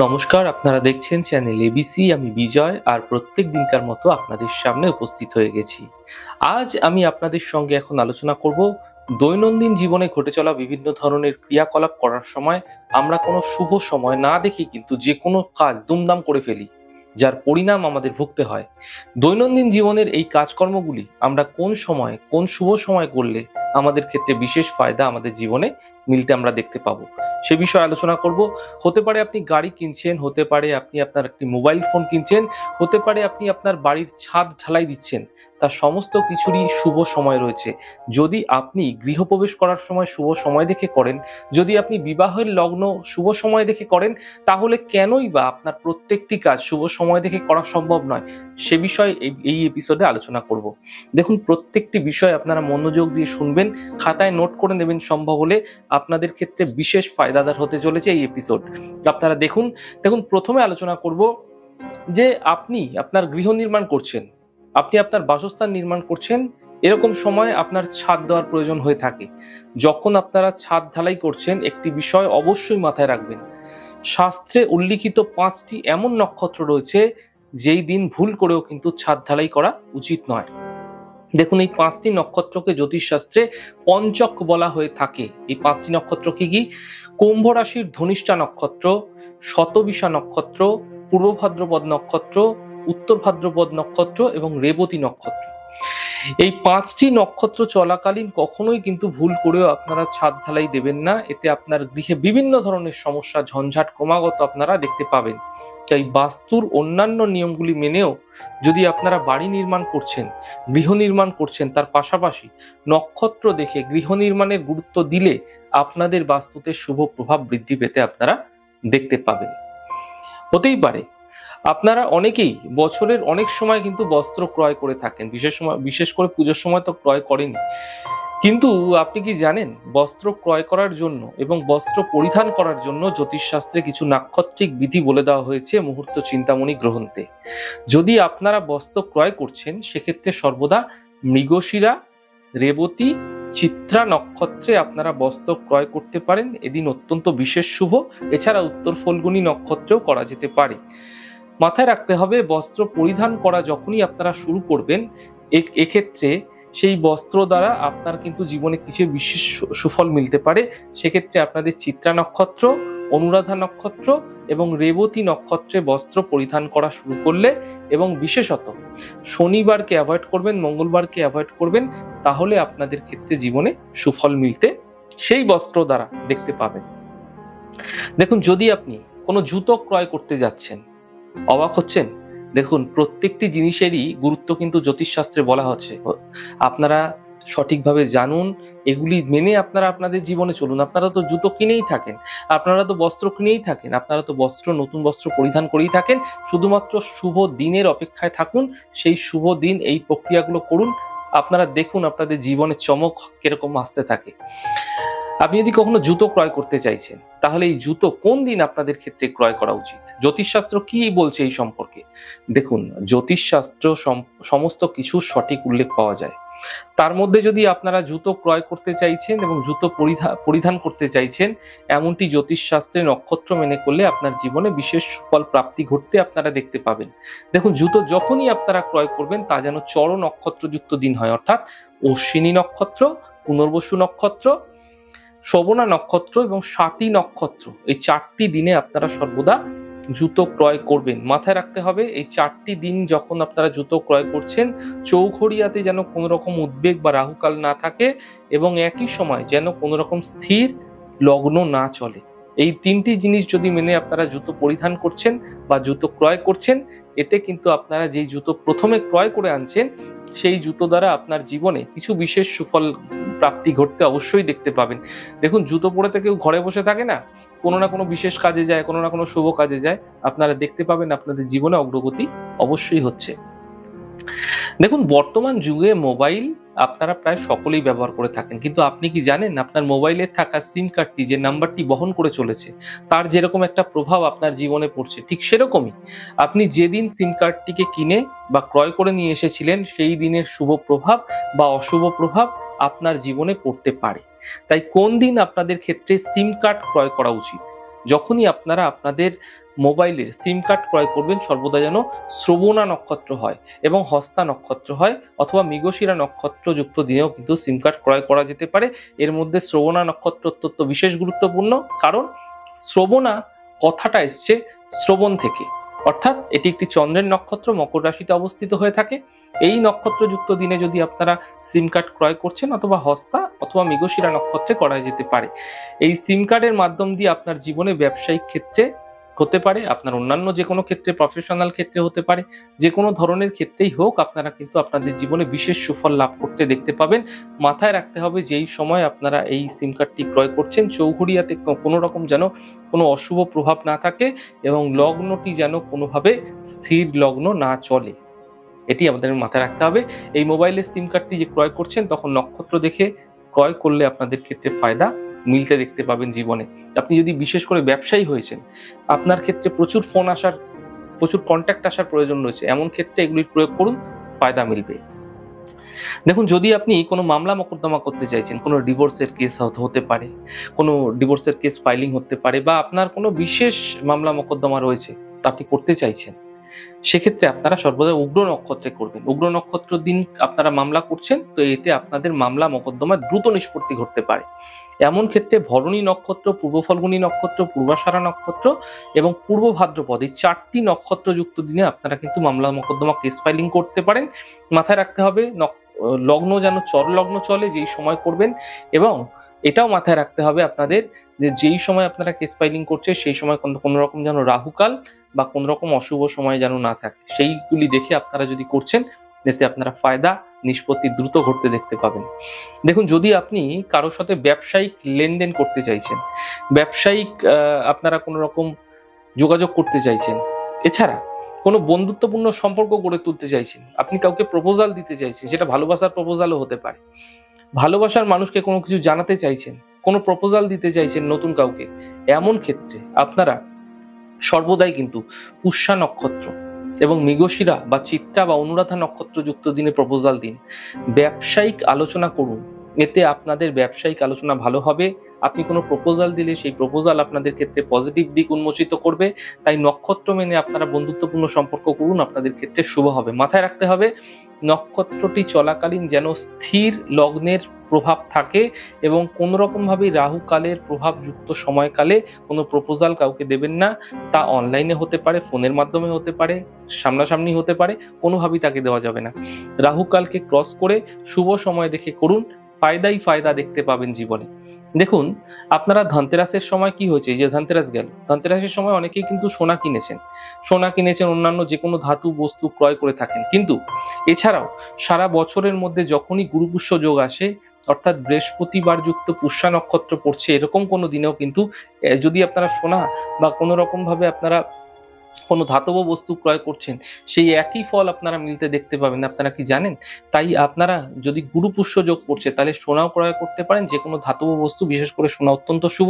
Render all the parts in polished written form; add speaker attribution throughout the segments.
Speaker 1: নমস্কার, আপনারা দেখছেন চ্যানেল এবিসি। আমি বিজয়, আর প্রত্যেক দিনকার মতো আপনাদের সামনে উপস্থিত হয়ে গেছি। আজ আমি আপনাদের সঙ্গে এখন আলোচনা করব দৈনন্দিন জীবনে ঘটে চলা বিভিন্ন ধরনের ক্রিয়াকলাপ করার সময় আমরা কোনো শুভ সময় না দেখে কিন্তু যে কোনো কাজ দুমদাম করে ফেলি, যার পরিণাম আমাদের ভুগতে হয়। দৈনন্দিন জীবনের এই কাজকর্মগুলি আমরা কোন সময়, কোন শুভ সময় করলে আমাদের ক্ষেত্রে বিশেষ ফায়দা আমাদের জীবনে মিলতে আমরা দেখতে পাবো, সে বিষয়ে আলোচনা করব। হতে পারে আপনি গাড়ি কিনছেন, হতে পারে আপনি আপনার একটি মোবাইল ফোন কিনছেন, হতে পারে আপনি আপনার বাড়ির ছাদ ঢালাই দিচ্ছেন। তার সমস্ত কিছুরই শুভ সময় রয়েছে। যদি আপনি গৃহপ্রবেশ করার সময় শুভ সময় দেখে করেন, যদি আপনি বিবাহের লগ্ন শুভ সময় দেখে করেন, তাহলে কেনই বা আপনার প্রত্যেকটি কাজ শুভ সময় দেখে করা সম্ভব নয়, সে বিষয়ে এই এপিসোডে আলোচনা করব। দেখুন, প্রত্যেকটি বিষয় আপনারা মনোযোগ দিয়ে শুনবেন, খাতায় নোট করে নেবেন। সম্ভব হলে আপনাদের ক্ষেত্রে বিশেষ ফায়দাদার হতে চলেছে এই এপিসোড। আপনারা দেখুন, প্রথমে আলোচনা করব যে আপনি আপনার গৃহ নির্মাণ করছেন, আপনি আপনার বাসস্থান নির্মাণ করছেন। এরকম সময় আপনার ছাদ দেওয়ার প্রয়োজন হয়ে থাকে। যখন আপনারা ছাদ ঢালাই করছেন, একটি বিষয় অবশ্যই মাথায় রাখবেন। শাস্ত্রে উল্লিখিত 5টি এমন নক্ষত্র রয়েছে যেই দিন ভুল করেও কিন্তু ছাদ ঢালাই করা উচিত নয়। দেখুন, এই 5টি নক্ষত্রকে জ্যোতিষশাস্ত্রে পঞ্চক বলা হয়ে থাকে। এই 5টি নক্ষত্র কি কি? কুম্ভ রাশির ধনিষ্ঠা নক্ষত্র, শতবিশা নক্ষত্র, পূর্ব ভাদ্রপদ নক্ষত্র, উত্তর ভাদ্রপদ নক্ষত্র এবং রেবতী নক্ষত্র। এই 5টি নক্ষত্র চলাকালীন কখনোই কিন্তু ভুল করেও আপনারা ছাদ ঢালাই দেবেন না। এতে আপনার গৃহে বিভিন্ন ধরনের সমস্যা, ঝঞ্ঝাট ক্রমাগত আপনারা দেখতে পাবেন। তাই বাস্তুর অন্যান্য নিয়মগুলি মেনেও যদি আপনারা বাড়ি নির্মাণ করছেন, গৃহ নির্মাণ করছেন, তার পাশাপাশি নক্ষত্র দেখে গৃহ নির্মাণের গুরুত্ব দিলে আপনাদের বাস্তুতে শুভ প্রভাব বৃদ্ধি পেতে আপনারা দেখতে পাবেন। হতেই পারে আপনারা অনেকেই বছরের অনেক সময় কিন্তু বস্ত্র ক্রয় করে থাকেন, বিশেষ করে পুজোর সময় তো ক্রয় করেনি। কিন্তু আপনি কি জানেন, বস্ত্র ক্রয় করার জন্য এবং বস্ত্র পরিধান করার জন্য জ্যোতিষশাস্ত্রে কিছু নাক্ষত্রিক বিধি বলে দেওয়া হয়েছে মুহূর্ত চিন্তামণি গ্রন্থে। যদি আপনারা বস্ত্র ক্রয় করছেন, সেক্ষেত্রে সর্বদা মৃগশিরা, রেবতী, চিত্রা নক্ষত্রে আপনারা বস্ত্র ক্রয় করতে পারেন। এদিন অত্যন্ত বিশেষ শুভ। এছাড়া উত্তর ফল্গুনী নক্ষত্রেও করা যেতে পারে। মাথায় রাখতে হবে, বস্ত্র পরিধান করা যখনই আপনারা শুরু করবেন, এক্ষেত্রে সেই বস্ত্র দ্বারা আপনার কিন্তু জীবনে কিছু বিশেষ সুফল মিলতে পারে। সেক্ষেত্রে আপনাদের চিত্রা নক্ষত্র, অনুরাধা নক্ষত্র এবং রেবতী নক্ষত্রে বস্ত্র পরিধান করা শুরু করলে, এবং বিশেষত শনিবারকে অ্যাভয়েড করবেন, মঙ্গলবারকে অ্যাভয়েড করবেন, তাহলে আপনাদের ক্ষেত্রে জীবনে সুফল মিলতে সেই বস্ত্র দ্বারা দেখতে পাবেন। দেখুন, যদি আপনি কোনো জুতো ক্রয় করতে যাচ্ছেন, অবাক হচ্ছেন? দেখুন, প্রত্যেকটি জিনিসেরই গুরুত্ব কিন্তু জ্যোতিষশাস্ত্রে বলা হচ্ছে। আপনারা সঠিকভাবে জানুন, এগুলি মেনে আপনারা আপনাদের জীবনে চলুন। আপনারা তো জুতো কিনেই থাকেন, আপনারা তো বস্ত্র কিনেই থাকেন, আপনারা তো নতুন বস্ত্র পরিধান করেই থাকেন। শুধুমাত্র শুভ দিনের অপেক্ষায় থাকুন, সেই শুভ দিন এই প্রক্রিয়াগুলো করুন। আপনারা দেখুন আপনাদের জীবনে চমক কিরকম আসতে থাকে। আপনি যদি কখনো জুতো ক্রয় করতে চাইছেন, তাহলে এই জুতো কোন দিন আপনাদের ক্ষেত্রে ক্রয় করা উচিত? জ্যোতিষশাস্ত্র কি বলছে এই সম্পর্কে? দেখুন, জ্যোতিষশাস্ত্র সমস্ত কিছু সঠিক উল্লেখ পাওয়া যায়। তার মধ্যে যদি আপনারা জুতো ক্রয় করতে চাইছেন এবং জুতো পরিধান করতে চাইছেন, এমনটি জ্যোতিষশাস্ত্রে নক্ষত্র মেনে করলে আপনার জীবনে বিশেষ ফল প্রাপ্তি ঘটতে আপনারা দেখতে পাবেন। দেখুন, জুতো যখনই আপনারা ক্রয় করবেন, তা যেন চর নক্ষত্রযুক্ত দিন হয়, অর্থাৎ অশ্বিনী নক্ষত্র, পুনর্বসু নক্ষত্র, শ্রবণা নক্ষত্র এবং স্বাতী নক্ষত্র। এই 4টি দিনে আপনারা সর্বদা জুতো ক্রয় করবেন। মাথায় রাখতে হবে, এই 4টি দিন যখন আপনারা জুতো ক্রয় করছেন, চৌঘড়িয়াতে যেন কোনো রকম উদ্বেগ বা রাহুকাল না থাকে, এবং একই সময় যেন কোনো রকম স্থির লগ্ন না চলে। এই 3টি জিনিস যদি মেনে আপনারা জুতো পরিধান করছেন বা জুতো ক্রয় করছেন, এতে কিন্তু আপনারা যেই জুতো প্রথমে ক্রয় করে আনছেন, সেই জুতো দ্বারা আপনার জীবনে কিছু বিশেষ সুফল প্রাপ্তি ঘটতে অবশ্যই দেখতে পাবেন। দেখুন, জুতো পরে তো কেউ ঘরে বসে থাকে না, কোনো না কোনো বিশেষ কাজে যায়, কোনো না কোনো শুভ কাজে যায়। আপনারা দেখতে পাবেন আপনাদের জীবনে অগ্রগতি অবশ্যই হচ্ছে। দেখুন, বর্তমান যুগে মোবাইল আপনারা প্রায় সকলেই ব্যবহার করে থাকেন, কিন্তু আপনি কি জানেন আপনার মোবাইলে থাকা সিম কার্ডটি যে নাম্বারটি বহন করে চলেছে, তার যেরকম একটা প্রভাব আপনার জীবনে পড়ছে, ঠিক সেরকমই আপনি যেদিন সিম কার্ডটিকে কিনে বা ক্রয় করে নিয়ে এসেছিলেন, সেই দিনের শুভ প্রভাব বা অশুভ প্রভাব আপনার জীবনে পড়তে পারে। তাই কোন দিন আপনাদের ক্ষেত্রে সিম কার্ড ক্রয় করা উচিত? যখনই আপনারা আপনাদের মোবাইলের সিম কার্ড ক্রয় করবেন সর্বদা যেন শ্রবণা নক্ষত্র হয় এবং হস্তা নক্ষত্র হয়, অথবা মৃগশিরা নক্ষত্রযুক্ত দিনেও কিন্তু সিম কার্ড ক্রয় করা যেতে পারে। এর মধ্যে শ্রবণা নক্ষত্র অত্যন্ত বিশেষ গুরুত্বপূর্ণ, কারণ শ্রবণা কথাটা এসছে শ্রবণ থেকে, অর্থাৎ এটি একটি চন্দ্রের নক্ষত্র, মকর রাশিতে অবস্থিত হয়ে থাকে। এই নক্ষত্রযুক্ত দিনে যদি আপনারা সিম কার্ড ক্রয় করছেন, অথবা হস্তা অথবা মৃগশিরা নক্ষত্রে করা যেতে পারে। এই সিম কার্ডের মাধ্যম দিয়ে আপনার জীবনে ব্যবসায়িক ক্ষেত্রে হতে পারে, আপনার অন্যান্য যে কোনো ক্ষেত্রে, প্রফেশনাল ক্ষেত্রে হতে পারে, যে কোনো ধরনের ক্ষেত্রেই হোক, আপনারা কিন্তু আপনাদের জীবনে বিশেষ সুফল লাভ করতে দেখতে পাবেন। মাথায় রাখতে হবে যেই সময় আপনারা এই সিম কার্ডটি ক্রয় করছেন, চৌঘড়িয়াতে কোনো রকম যেন কোনো অশুভ প্রভাব না থাকে এবং লগ্নটি যেন কোনোভাবে স্থির লগ্ন না চলে, এটি আমাদের মাথায় রাখতে হবে। এই মোবাইলের সিম কার্ডটি যে ক্রয় করছেন, তখন নক্ষত্র দেখে ক্রয় করলে আপনাদের ক্ষেত্রে ফায়দা মিলতে দেখতে পাবেন জীবনে। আপনি যদি বিশেষ করে ব্যবসায়ী হয়েছেন, আপনার ক্ষেত্রে প্রচুর ফোন আসার, প্রচুর কন্ট্যাক্ট আসার প্রয়োজন রয়েছে, এমন ক্ষেত্রে এগুলির প্রয়োগ করুন, ফায়দা মিলবে। দেখুন, যদি আপনি কোনো মামলা মোকদ্দমা করতে চাইছেন, কোনো ডিভোর্সের কেস হতে পারে, কোনো ডিভোর্সের কেস ফাইলিং হতে পারে, বা আপনার কোনো বিশেষ মামলা মোকদ্দমা রয়েছে তা আপনি করতে চাইছেন, সেক্ষেত্রে আপনারা সর্বদা উগ্র নক্ষত্রে করবেন। উগ্র নক্ষত্র দিন আপনারা মামলা করছেন, তো এতে আপনাদের মামলা মোকদ্দমা দ্রুত নিষ্পত্তি ঘটতে পারে। এমন ক্ষেত্রে ভরণী নক্ষত্র, পূর্ব ফাল্গুনী নক্ষত্র, পূর্বাষাঢ়া নক্ষত্র এবং পূর্ব ভাদ্রপদ, এই 4টি নক্ষত্রযুক্ত দিনে আপনারা কিন্তু মামলা মোকদ্দমা কেস ফাইলিং করতে পারেন। মাথায় রাখতে হবে লগ্ন যেন চর লগ্ন চলে যেই সময় করবেন, এবং এটাও মাথায় রাখতে হবে আপনাদের যে যেই সময় আপনারা কেস ফাইলিং করছে সেই সময় কোনো রকম যেন রাহুকাল বা কোন রকম অশুভ সময় যেন না থাকে, সেইগুলি দেখে আপনারা যদি করছেন, যাতে আপনারা ফায়দা নিষ্পত্তি দ্রুত ঘটতে দেখতে পাবেন। দেখুন, যদি আপনি কারোর সাথে ব্যবসায়িক লেনদেন করতে চাইছেন, ব্যবসায়িক আপনারা কোনো রকম যোগাযোগ করতে চাইছেন, এছাড়া কোনো বন্ধুত্বপূর্ণ সম্পর্ক গড়ে তুলতে চাইছেন, আপনি কাউকে প্রপোজাল দিতে চাইছেন, সেটা ভালোবাসার প্রপোজালও হতে পারে, ভালোবাসার মানুষকে কোনো কিছু জানাতে চাইছেন, কোনো প্রপোজাল দিতে চাইছেন নতুন কাউকে, এমন ক্ষেত্রে আপনারা সর্বদাই কিন্তু পুষ্যা নক্ষত্র এবং মৃগশিরা বা চিত্রা বা অনুরাধা নক্ষত্রযুক্ত দিনে প্রপোজাল দিন। ব্যবসায়িক আলোচনা করুন, এতে আপনাদের ব্যবসায়িক আলোচনা ভালো হবে। আপনি কোনো প্রপোজাল দিলে সেই প্রপোজাল আপনাদের ক্ষেত্রে পজিটিভ দিক উন্মোচিত করবে। তাই নক্ষত্র মেনে আপনারা বন্ধুত্বপূর্ণ সম্পর্ক করুন, আপনাদের ক্ষেত্রে শুভ হবে। মাথায় রাখতে হবে নক্ষত্রটি চলাকালীন যেন স্থির লগ্নের প্রভাব থাকে এবং কোনো রকমভাবে রাহু কালের প্রভাবযুক্ত সময়কালে কোনো প্রপোজাল কাউকে দেবেন না। তা অনলাইনে হতে পারে, ফোনের মাধ্যমে হতে পারে, সামনাসামনি হতে পারে, কোনোভাবেই তাকে দেওয়া যাবে না। রাহু কালকে ক্রস করে শুভ সময় দেখে করুন, ফায়দাই ফায়দা দেখতে পাবেন জীবনে। দেখুন, আপনারা ধনতেরাসের সময় কি হয়েছে, এই যে ধনতেরাস গেল, ধনতেরাসের সময় অনেকেই কিন্তু সোনা কিনেছেন, অন্যান্য যে কোনো ধাতু বস্তু ক্রয় করে থাকেন। কিন্তু এছাড়াও সারা বছরের মধ্যে যখনই গুরুপুষ্য যোগ আসে, অর্থাৎ বৃহস্পতিবার যুক্ত পুষ্যা নক্ষত্র পড়ছে, এরকম কোনো দিনেও কিন্তু যদি আপনারা সোনা বা কোনো রকম ভাবে আপনারা কোনো ধাতব বস্তু ক্রয় করছেন, সেই একই ফল আপনারা মিলতে দেখতে পাবেন। আপনারা কি জানেন? তাই আপনারা যদি গুরুপুষ্য যোগ করছে, তাহলে সোনাও ক্রয় করতে পারেন, যে কোনো ধাতব বস্তু, বিশেষ করে সোনা অত্যন্ত শুভ,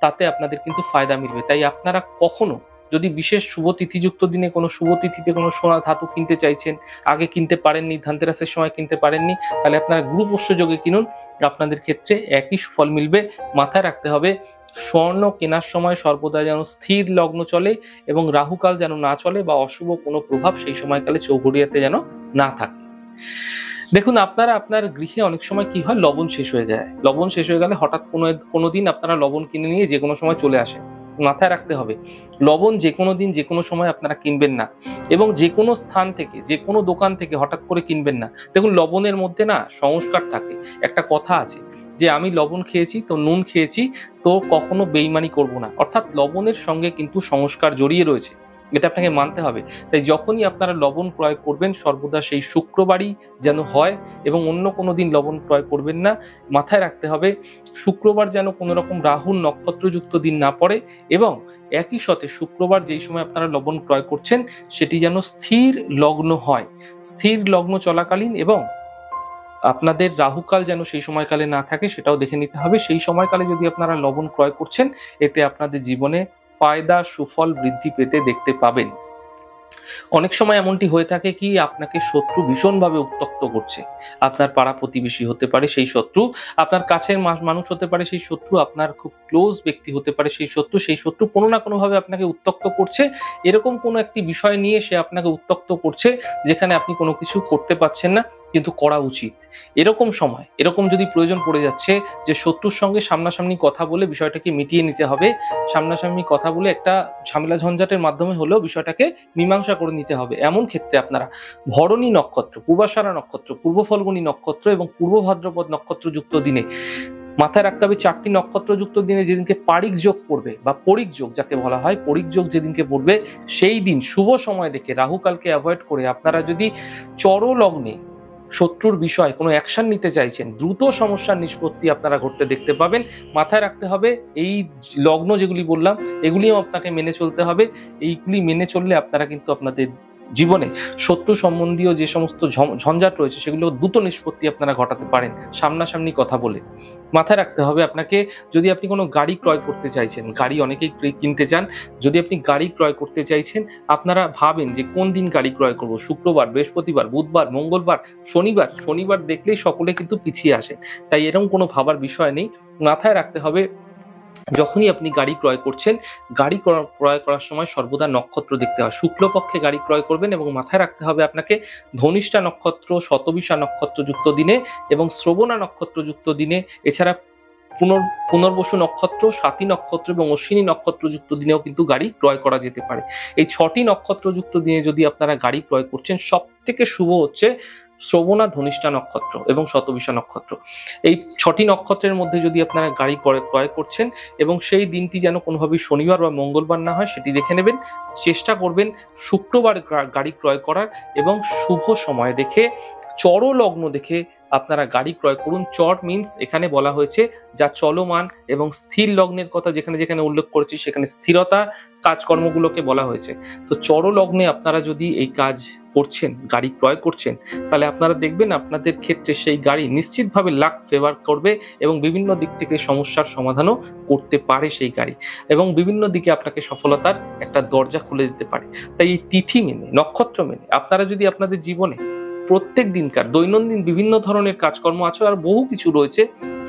Speaker 1: তাতে আপনাদের কিন্তু ফায়দা মিলবে। তাই আপনারা কখনো যদি বিশেষ শুভ তিথিযুক্ত দিনে কোনো শুভ তিথিতে কোনো সোনা ধাতু কিনতে চাইছেন, আগে কিনতে পারেননি, ধনতেরাসের সময় কিনতে পারেননি, তাহলে আপনারা গুরুপুষ্য যোগে কিনুন, আপনাদের ক্ষেত্রে একই ফল মিলবে। মাথায় রাখতে হবে স্বর্ণ কেনার সময় সর্বদা যেন স্থির লগ্ন চলে এবং রাহুকাল যেন না চলে, বা অশুভ কোনো প্রভাব সেই সময়কালে চৌঘড়িয়াতে যেন না থাকে। দেখুন, আপনারা আপনার গৃহে অনেক সময় কি হয়, লবণ শেষ হয়ে যায়। লবণ শেষ হয়ে গেলে হঠাৎ কোনো দিন আপনারা লবণ কিনে নিয়ে যে কোনো সময় চলে আসেন। মাথায় রাখতে হবে লবণ যে কোনো দিন যে কোনো সময় আপনারা কিনবেন না, এবং যে কোনো স্থান থেকে, যে কোনো দোকান থেকে হঠাৎ করে কিনবেন না। দেখুন, লবণের মধ্যে না সংস্কার থাকে। একটা কথা আছে যে আমি লবণ খেয়েছি তো নুন খেয়েছি, তো কখনো বেইমানি করব না। অর্থাৎ লবণের সঙ্গে কিন্তু সংস্কার জড়িয়ে রয়েছে, এটা আপনাকে মানতে হবে। তাই যখনই আপনারা লবণ ক্রয় করবেন, সর্বদা সেই শুক্রবারই যেন হয়, এবং অন্য কোনো দিন লবণ ক্রয় করবেন না। মাথায় রাখতে হবে শুক্রবার যেন কোনো রকম রাহুর নক্ষত্রযুক্ত দিন না পড়ে, এবং একই সাথে শুক্রবার যেই সময় আপনারা লবণ ক্রয় করছেন, সেটি যেন স্থির লগ্ন হয়, স্থির লগ্ন চলাকালীন, এবং আপনাদের রাহুকাল যেন সেই সময়কালে না থাকে, সেটাও দেখে নিতে হবে। সেই সময়কালে যদি আপনারা লবণ ক্রয় করছেন, এতে আপনাদের জীবনে ফায়দা সুফল বৃদ্ধি পেতে দেখতে পাবেন। অনেক সময় এমনটি হয়ে থাকে কি আপনাকে শত্রু ভীষণভাবে উত্ত্যক্ত করছে। আপনার পাড়া প্রতিবেশী হতে পারে সেই শত্রু, আপনার কাছের মানুষ হতে পারে সেই শত্রু, আপনার খুব ক্লোজ ব্যক্তি হতে পারে সেই শত্রু কোনো না কোনোভাবে আপনাকে উত্ত্যক্ত করছে। এরকম কোনো একটি বিষয় নিয়ে সে আপনাকে উত্ত্যক্ত করছে যেখানে আপনি কোনো কিছু করতে পারছেন না কিন্তু করা উচিত। এরকম সময় এরকম যদি প্রয়োজন পড়ে যাচ্ছে যে শত্রুর সঙ্গে সামনাসামনি কথা বলে বিষয়টাকে মিটিয়ে নিতে হবে, সামনাসামনি কথা বলে একটা ঝামেলা ঝঞ্ঝাটের মাধ্যমে হলেও বিষয়টাকে মীমাংসা করে নিতে হবে, এমন ক্ষেত্রে আপনারা ভরণী নক্ষত্র, পূর্বাষাঢ়া নক্ষত্র, পূর্ব ফল্গুনী নক্ষত্র এবং পূর্ব ভাদ্রপদ নক্ষত্র যুক্ত দিনে মাথায় রাখতে হবে 4টি নক্ষত্র যুক্ত দিনে যেদিনকে পারিক যোগ পড়বে বা পরিক যোগ যাকে বলা হয়, পরিক যোগ যেদিনকে পড়বে সেই দিন শুভ সময় দেখে রাহুকালকে অ্যাভয়েড করে আপনারা যদি চরলগ্নে শত্রুর বিষয়ে কোনো অ্যাকশন নিতে চাইছেন, দ্রুত সমস্যার নিষ্পত্তি আপনারা ঘটতে দেখতে পাবেন। মাথায় রাখতে হবে এই লগ্ন যেগুলি বললাম এগুলিও আপনাকে মেনে চলতে হবে। এইগুলি মেনে চললে আপনারা কিন্তু আপনাদের জীবনে শত্রু সম্বন্ধীয় যে সমস্ত ঝঞ্ঝাট রয়েছে সেগুলো দ্রুত নিষ্পত্তি আপনারা ঘটাতে পারেন সামনাসামনি কথা বলে। মাথায় রাখতে হবে আপনাকে, যদি আপনি কোনো গাড়ি ক্রয় করতে চাইছেন, গাড়ি অনেকেই কিনতে চান, যদি আপনি গাড়ি ক্রয় করতে চাইছেন আপনারা ভাবেন যে কোন দিন গাড়ি ক্রয় করব, শুক্রবার, বৃহস্পতিবার, বুধবার, মঙ্গলবার, শনিবার দেখলেই সকলে কিন্তু পিছিয়ে আসে। তাই এরকম কোনো ভাবার বিষয় নেই। মাথায় রাখতে হবে যখনই আপনি গাড়ি ক্রয় করছেন, গাড়ি ক্রয় করার সময় সর্বদা নক্ষত্র দেখতে হয়। শুক্লপক্ষে গাড়ি ক্রয় করবেন এবং মাথায় রাখতে হবে আপনাকে ধনিষ্ঠা নক্ষত্র, শতবিশা নক্ষত্র যুক্ত দিনে এবং শ্রবণা নক্ষত্র যুক্ত দিনে, এছাড়া পুনর্বসু নক্ষত্র, স্বাতী নক্ষত্র এবং অশ্বিনী নক্ষত্র যুক্ত দিনেও কিন্তু গাড়ি ক্রয় করা যেতে পারে। এই 6টি নক্ষত্র যুক্ত দিনে যদি আপনারা গাড়ি ক্রয় করছেন, সব থেকে শুভ হচ্ছে শ্রবণা, ধনিষ্ঠা নক্ষত্র এবং শতবিশা নক্ষত্র। এই 6টি নক্ষত্রের মধ্যে যদি আপনারা গাড়ি ক্রয় করছেন এবং সেই দিনটি যেন কোনোভাবেই শনিবার বা মঙ্গলবার না হয় সেটি দেখে নেবেন। চেষ্টা করবেন শুক্রবার গাড়ি ক্রয় করার এবং শুভ সময় দেখে, চরলগ্ন দেখে আপনারা গাড়ি ক্রয় করুন। চর মিন্স এখানে বলা হয়েছে যা চলমান, এবং স্থির লগ্নের কথা যেখানে যেখানে উল্লেখ করেছি সেখানে স্থিরতা কাজকর্মগুলোকে বলা হয়েছে। তো চরলগ্নে আপনারা যদি এই কাজ করছেন, গাড়ি ক্রয় করছেন, তাহলে আপনারা দেখবেন আপনাদের ক্ষেত্রে সেই গাড়ি নিশ্চিতভাবে লাক ফেভার করবে এবং বিভিন্ন দিক থেকে সমস্যার সমাধানও করতে পারে সেই গাড়ি, এবং বিভিন্ন দিকে আপনাকে সফলতার একটা দরজা খুলে দিতে পারে। তাই এই তিথি মেনে, নক্ষত্র মেনে আপনারা যদি আপনাদের জীবনে প্রত্যেক দিনকার দৈনন্দিন বিভিন্ন ধরনের কাজকর্ম আছে, আর বহু কিছু রয়েছে,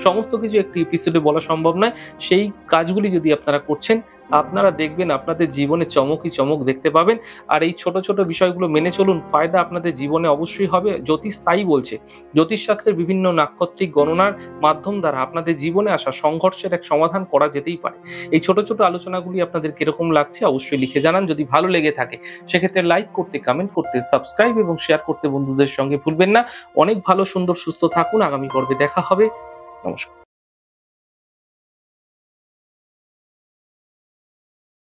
Speaker 1: সমস্ত কিছু একটি এপিসোডে বলা সম্ভব নয়, সেই কাজগুলি যদি আপনারা করছেন আপনারা দেখবেন আপনাদের জীবনে চমকই চমক দেখতে পাবেন। আর এই ছোট ছোট বিষয়গুলো মেনে চলুন, ফায়দা আপনাদের জীবনে অবশ্যই হবে। জ্যোতিষ তাই বলছে, জ্যোতিষশাস্ত্রের বিভিন্ন নাক্ষত্রিক গণনার মাধ্যম দ্বারা আপনাদের জীবনে আসা সংঘর্ষের এক সমাধান করা যেতেই পারে। এই ছোট ছোট আলোচনাগুলি আপনাদের কিরকম লাগছে অবশ্যই লিখে জানান। যদি ভালো লেগে থাকে সেক্ষেত্রে লাইক করতে, কমেন্ট করতে, সাবস্ক্রাইব এবং শেয়ার করতে বন্ধুদের সঙ্গে ভুলবেন না। অনেক ভালো, সুন্দর, সুস্থ থাকুন। আগামী পর্বে দেখা হবে। নমস্কার।